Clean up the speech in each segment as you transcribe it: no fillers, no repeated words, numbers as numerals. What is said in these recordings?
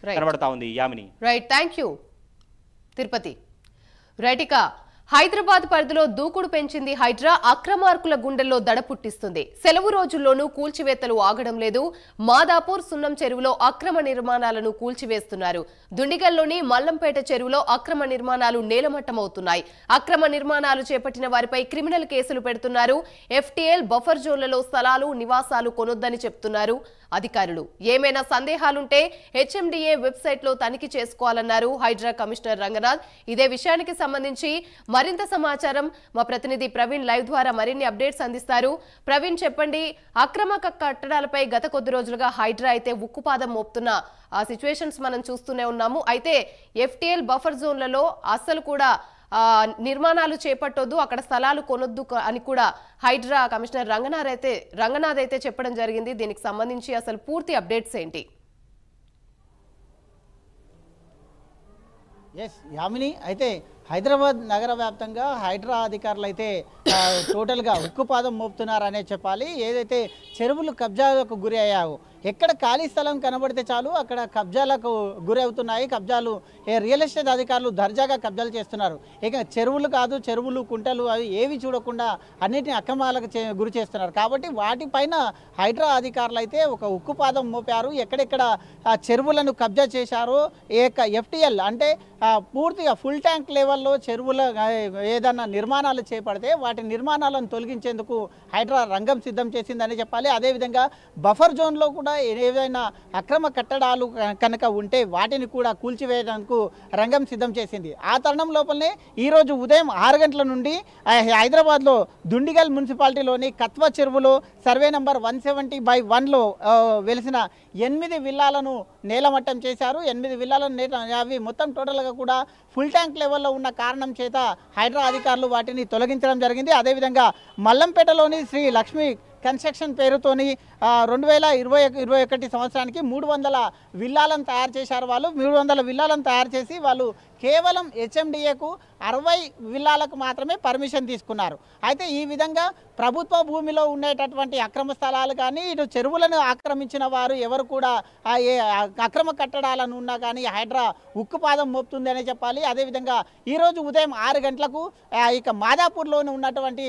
కనబడతా ఉంది Yamini. Right, thank you Tirupati. Right, ఇక హైదరాబాద్ పరిధిలో దూకుడు పెంచింది హైడ్రా. అక్రమార్కుల గుండెల్లో దడ పుట్టిస్తుంది. సెలవు రోజుల్లోనూ కూల్చివేతలు ఆగడం లేదు. మాదాపూర్ సున్నం చెరువులో అక్రమ నిర్మాణాలను కూల్చివేస్తున్నారు. దుండిగల్లోని మల్లంపేట చెరువులో అక్రమ నిర్మాణాలు నేలమట్టమవుతున్నాయి. అక్రమ నిర్మాణాలు చేపట్టిన వారిపై క్రిమినల్ కేసులు పెడుతున్నారు. FTL బఫర్ జోన్లలో స్థలాలు నివాసాలు కొనొద్దని చెప్తున్నారు అధికారులు. ఏమైనా సందేహాలుంటే HMDA వెబ్సైట్ లో తనిఖీ చేసుకోవాలన్నారు హైడ్రా కమిషనర్ రంగనాథ్. ఇదే విషయానికి సంబంధించి మరింత సమాచారం మా ప్రతినిధి ప్రవీణ్ లైవ్ ద్వారా మరిన్ని అప్డేట్స్ అందిస్తారు. ప్రవీణ్, చెప్పండి, అక్రమ కట్టడాలపై గత కొద్ది రోజులుగా హైడ్రా అయితే ఉక్కుపాదం మోపుతున్న ఆ సిచ్యువేషన్స్ మనం చూస్తూనే ఉన్నాము. అయితే FTL బఫర్ జోన్లలో అస్సలు కూడా నిర్మాణాలు చేపట్టొద్దు, అక్కడ స్థలాలు కొనొద్దు అని కూడా హైడ్రా కమిషనర్ రంగనాథ్ అయితే చెప్పడం జరిగింది. దీనికి సంబంధించి అసలు పూర్తి అప్డేట్స్ ఏంటి? ఎస్ యామిని, అయితే హైదరాబాద్ నగర వ్యాప్తంగా హైడ్రా అధికారులు అయితే టోటల్గా ఉక్కుపాదం మోపుతున్నారనే చెప్పాలి. ఏదైతే చెరువులు కబ్జాలకు గురి అయ్యావో, ఎక్కడ ఖాళీ స్థలం కనబడితే చాలు అక్కడ కబ్జాలకు గురి అవుతున్నాయి. కబ్జాలు రియల్ ఎస్టేట్ అధికారులు దర్జాగా కబ్జాలు చేస్తున్నారు. ఇక చెరువులు కాదు, చెరువులు కుంటలు అవి ఏవి చూడకుండా అన్నిటిని అక్రమాలకు గురి చేస్తున్నారు. కాబట్టి వాటిపైన హైడ్రా అధికారులు అయితే ఒక ఉక్కుపాదం మోపారు. ఎక్కడెక్కడ చెరువులను కబ్జా చేశారో, FTL అంటే పూర్తిగా ఫుల్ ట్యాంక్ లెవెల్లో చెరువుల ఏదన్నా నిర్మాణాలు చేపడితే వాటి నిర్మాణాలను తొలగించేందుకు హైడ్రా రంగం సిద్ధం చేసిందని చెప్పాలి. అదేవిధంగా బఫర్ జోన్లో కూడా ఏదైనా అక్రమ కట్టడాలు కనుక ఉంటే వాటిని కూడా కూల్చివేయడానికి రంగం సిద్ధం చేసింది. ఆ తరుణం లోపలనే ఈరోజు ఉదయం 6 గంటల నుండి హైదరాబాద్లో దుండిగల్ మున్సిపాలిటీలోని కత్వ చెరువులో సర్వే నంబర్ 170/1లో వెలిసిన 8 విల్లాలను నేలమట్టం చేశారు. 8 విల్లాలను అవి మొత్తం టోటల్గా కూడా ఫుల్ ట్యాంక్ లెవెల్లో ఉన్న కారణం చేత హైడ్రా అధికారులు వాటిని తొలగించడం జరిగింది. అదేవిధంగా మల్లంపేటలోని శ్రీ లక్ష్మీ కన్స్ట్రక్షన్ పేరుతోని 2020-21 సంవత్సరానికి 300 విల్లాలను తయారు చేశారు. వాళ్ళు 300 విల్లాలను తయారు చేసి వాళ్ళు కేవలం HMDAకు 60 విల్లాలకు మాత్రమే పర్మిషన్ తీసుకున్నారు. అయితే ఈ విధంగా ప్రభుత్వ భూమిలో ఉండేటటువంటి అక్రమ స్థలాలు కానీ ఇటు చెరువులను ఆక్రమించిన వారు ఎవరు కూడా అక్రమ కట్టడాలను ఉన్నా కానీ హైడ్రా ఉక్కుపాదం మోపుతుంది అనే చెప్పాలి. అదేవిధంగా ఈరోజు ఉదయం 6 గంటలకు ఇక మాదాపూర్లోని ఉన్నటువంటి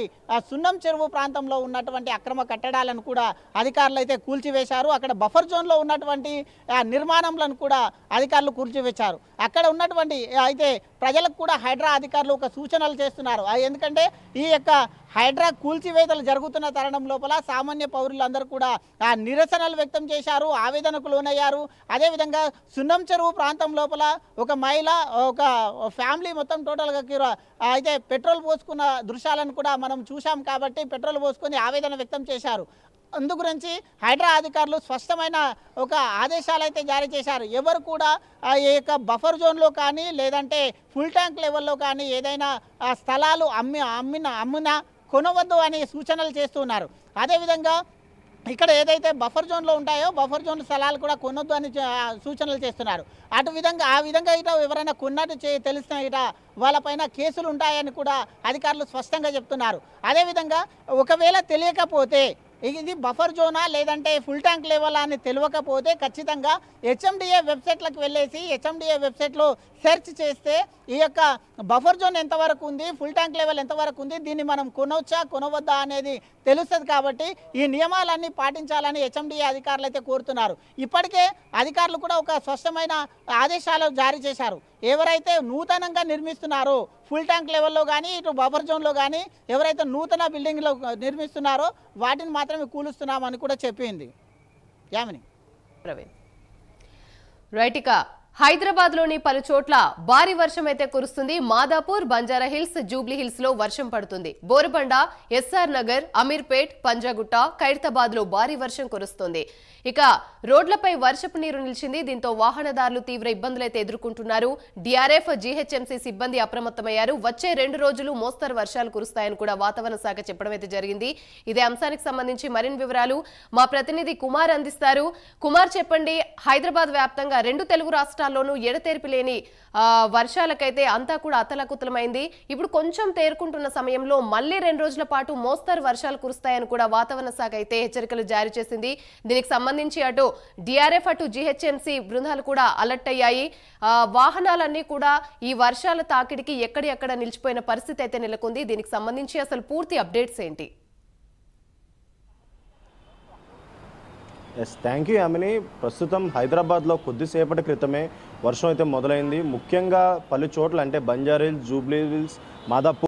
సున్నం చెరువు ప్రాంతంలో ఉన్నటువంటి అక్రమ కట్టడాలను కూడా అధికారులు అయితే కూల్చివేశారు. అక్కడ బఫర్ జోన్లో ఉన్నటువంటి నిర్మాణాలను కూడా అధికారులు కూల్చివేశారు. అక్కడ ఉన్నటువంటి అయితే ప్రజలకు కూడా హైడ్రా అధికారులు ఒక సూచనలు చేస్తున్నారు. ఎందుకంటే ఈ యొక్క హైడ్రా కూల్చివేతలు జరుగుతున్న తరుణం లోపల సామాన్య పౌరులందరూ కూడా నిరసనలు వ్యక్తం చేశారు, ఆవేదనకు లోనయ్యారు. అదేవిధంగా సున్నం చెరువు ప్రాంతం లోపల ఒక మహిళ ఒక ఫ్యామిలీ మొత్తం టోటల్గా అయితే పెట్రోల్ పోసుకున్న దృశ్యాలను కూడా మనం చూసాం. కాబట్టి పెట్రోల్ పోసుకొని ఆవేదన వ్యక్తం చేశారు. అందు గురించి హైడ్రా అధికారులు స్పష్టమైన ఒక ఆదేశాలు అయితే జారీ చేశారు. ఎవరు కూడా ఈ యొక్క బఫర్ జోన్లో కానీ లేదంటే ఫుల్ ట్యాంక్ లెవెల్లో కానీ ఏదైనా స్థలాలు అమ్మినా కొనవద్దు అని సూచనలు చేస్తున్నారు. అదేవిధంగా ఇక్కడ ఏదైతే బఫర్ జోన్లో ఉంటాయో బఫర్ జోన్ స్థలాలు కూడా కొనొద్దు అని సూచనలు చేస్తున్నారు. ఆ విధంగా ఇట ఎవరైనా కొన్నట్టు తెలిసిన ఇట వాళ్ళపైన కేసులు ఉంటాయని కూడా అధికారులు స్పష్టంగా చెప్తున్నారు. అదేవిధంగా ఒకవేళ తెలియకపోతే ఇది బఫర్ జోనా లేదంటే ఫుల్ ట్యాంక్ లెవెల్ అని తెలియకపోతే ఖచ్చితంగా HMDA వెబ్సైట్లకు వెళ్ళేసి HMDA వెబ్సైట్లో సెర్చ్ చేస్తే ఈ యొక్క బఫర్ జోన్ ఎంతవరకు ఉంది, ఫుల్ ట్యాంక్ లెవెల్ ఎంతవరకు ఉంది, దీన్ని మనం కొనవచ్చా కొనవద్దా అనేది తెలుస్తుంది. కాబట్టి ఈ నియమాలన్నీ పాటించాలని HMDA అధికారులు అయితే కోరుతున్నారు. ఇప్పటికే అధికారులు కూడా ఒక స్పష్టమైన ఆదేశాలు జారీ చేశారు. ఎవరైతే నూతనంగా నిర్మిస్తున్నారో ఫుల్ ట్యాంక్ లెవెల్లో కానీ ఇటు బఫర్ జోన్లో కానీ ఎవరైతే నూతన బిల్డింగ్లో నిర్మిస్తున్నారో వాటిని మాత్రమే కూలుస్తున్నామని కూడా చెప్పింది యామిని. రైట్, ఇక హైదరాబాద్లోని పలు చోట్ల భారీ వర్షం అయితే కురుస్తుంది. Madhapur, Banjara hills, Jubilee hills లో వర్షం పడుతుంది. బోరబండ, SR నగర్, అమీర్పేట్, పంజాగుట్ట, ఖైరతాబాద్ లో భారీ వర్షం కురుస్తుంది. ఇక రోడ్లపై వర్షపు నీరు నిలిచింది. దీంతో వాహనదారులు తీవ్ర ఇబ్బందులైతే ఎదుర్కొంటున్నారు. DRF, GHMC సిబ్బంది అప్రమత్తమయ్యారు. వచ్చే 2 రోజులు మోస్తరు వర్షాలు కురుస్తాయని కూడా వాతావరణ శాఖ చెప్పడం అయితే జరిగింది. ఇదే అంశానికి సంబంధించి మరిన్ని వివరాలు మా ప్రతినిధి కుమార్ అందిస్తారు. కుమార్, చెప్పండి, హైదరాబాద్ వ్యాప్తంగా 2 తెలుగు రాష్ట్రాలు రాష్ట్రాల్లోనూ ఎడతెరిపి లేని వర్షాలకైతే అంతా కూడా అతలకుతలమైంది. ఇప్పుడు కొంచెం తేరుకుంటున్న సమయంలో మళ్లీ 2 రోజుల పాటు మోస్తరు వర్షాలు కురుస్తాయని కూడా వాతావరణ శాఖ అయితే హెచ్చరికలు జారీ చేసింది. దీనికి సంబంధించి అటు డిఆర్ఎఫ్ అటు జీహెచ్ఎంసీ బృందాలు కూడా అలర్ట్ అయ్యాయి. వాహనాలన్నీ కూడా ఈ వర్షాల తాకిడికి ఎక్కడెక్కడ నిలిచిపోయిన పరిస్థితి అయితే నెలకొంది. దీనికి సంబంధించి అసలు పూర్తి అప్డేట్స్ ఏంటి? Thank you Yamini. ప్రస్తుతం హైదరాబాద్లో కొద్దిసేపటి క్రితమే వర్షం అయితే మొదలైంది. ముఖ్యంగా పలు చోట్ల అంటే బంజారాహిల్స్, జూబ్లీ హిల్స్, మాదాపూర్